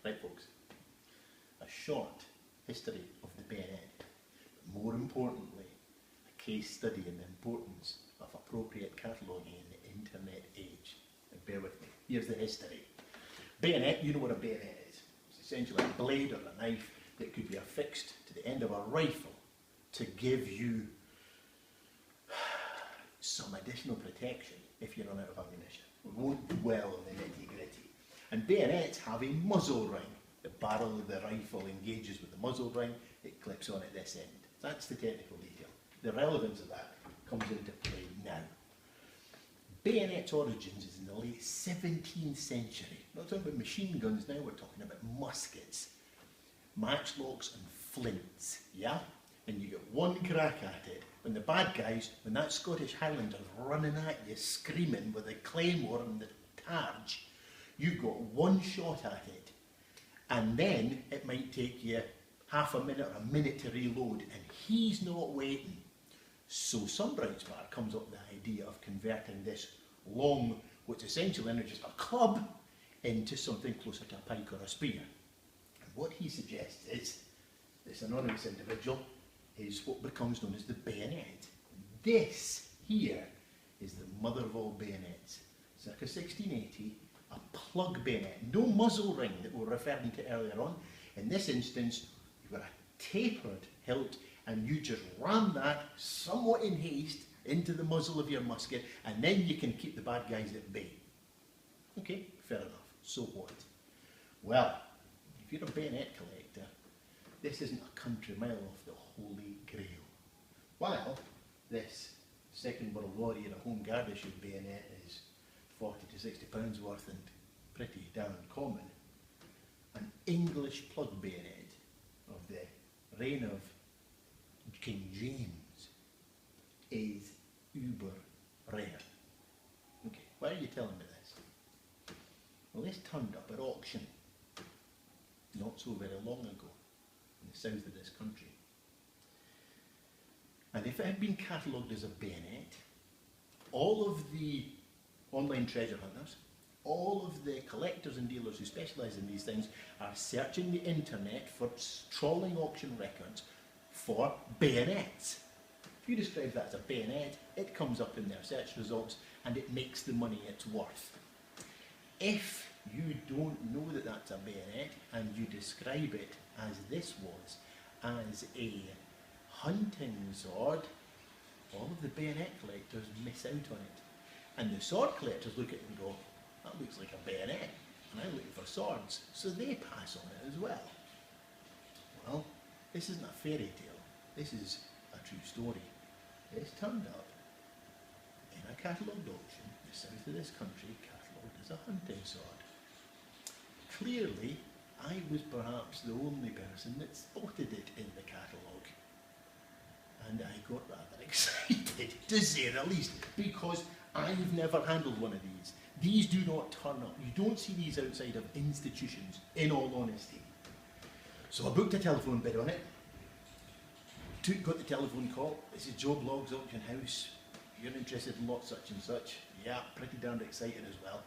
Right folks, a short history of the bayonet, but more importantly, a case study in the importance of appropriate cataloguing in the internet age. And bear with me, here's the history. Bayonet, you know what a bayonet is. It's essentially a blade or a knife that could be affixed to the end of a rifle to give you some additional protection if you run out of ammunition. We won't dwell on the nitty-gritty. And bayonets have a muzzle ring. The barrel of the rifle engages with the muzzle ring, it clips on at this end. That's the technical detail. The relevance of that comes into play now. Bayonet's origins is in the late 17th century. We're not talking about machine guns now, we're talking about muskets, matchlocks and flints, yeah? And you get one crack at it when the bad guys, when that Scottish Highlander's running at you screaming with the claymore and the targe, you've got one shot at it, and then it might take you half a minute or a minute to reload, and he's not waiting. So some bright spark comes up with the idea of converting this long, what's essentially just a club, into something closer to a pike or a spear. And what he suggests is, this anonymous individual, is what becomes known as the bayonet. This here is the mother of all bayonets. Circa 1680, a plug bayonet, no muzzle ring that we were referring to earlier on. In this instance, you've got a tapered hilt and you just ram that somewhat in haste into the muzzle of your musket, and then you can keep the bad guys at bay. Okay, fair enough. So what? Well, if you're a bayonet collector, this isn't a country mile off the Holy Grail. While this Second World War era home guard issued bayonet is 40 to 60 pounds worth and pretty darn common, an English plug bayonet of the reign of King James is uber rare. Okay, why are you telling me this? Well, this turned up at auction not so very long ago in the south of this country. And if it had been catalogued as a bayonet, all of the online treasure hunters, all of the collectors and dealers who specialise in these things are searching the internet for trawling auction records for bayonets. If you describe that as a bayonet, it comes up in their search results and it makes the money it's worth. If you don't know that that's a bayonet and you describe it as this was, as a hunting sword, all of the bayonet collectors miss out on it. And the sword collectors look at it and go, that looks like a bayonet, and I'm looking for swords, so they pass on it as well. Well, this isn't a fairy tale, this is a true story. This turned up in a catalogued auction in the south of this country, catalogued as a hunting sword. Clearly, I was perhaps the only person that spotted it in the catalogue. And I got rather excited, to say the least, because I've never handled one of these. These do not turn up. You don't see these outside of institutions, in all honesty. So I booked a telephone bid on it. Got the telephone call. This is Joe Blogg's Auction House. You're interested in lot such and such. Yeah, pretty darned excited as well.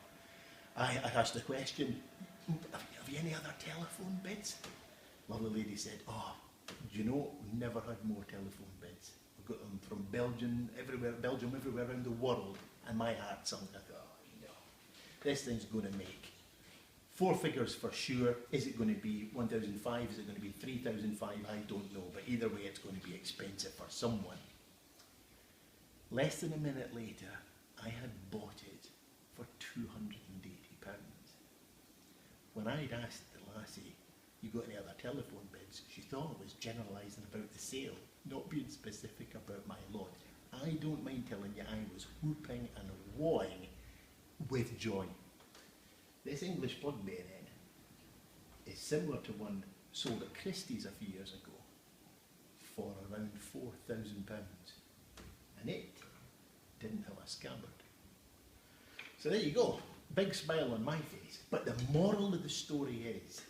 I asked the question, have you any other telephone bids? Lovely lady said, oh, you know, we've never had more telephone bids. We've got them from Belgium, everywhere around the world. And my heart sunk. I thought, oh, no, this thing's going to make 4 figures for sure. Is it going to be 1,500? Is it going to be 3,500? I don't know. But either way, it's going to be expensive for someone. Less than a minute later, I had bought it for £280. When I'd asked the lassie, you got any other telephone bids, she thought I was generalising about the sale, not being specific about my lot. I don't mind telling you I was whooping and wooing with joy. This English plug bayonet is similar to one sold at Christie's a few years ago for around £4,000. And it didn't have a scabbard. So there you go, big smile on my face. But the moral of the story is,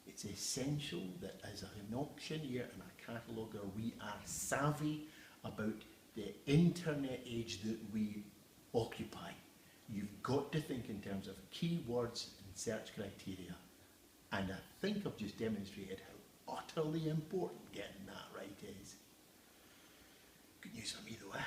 it's essential that as an auctioneer and a cataloguer, we are savvy about the internet age that we occupy. You've got to think in terms of keywords and search criteria. And I think I've just demonstrated how utterly important getting that right is. Good news for me though, eh?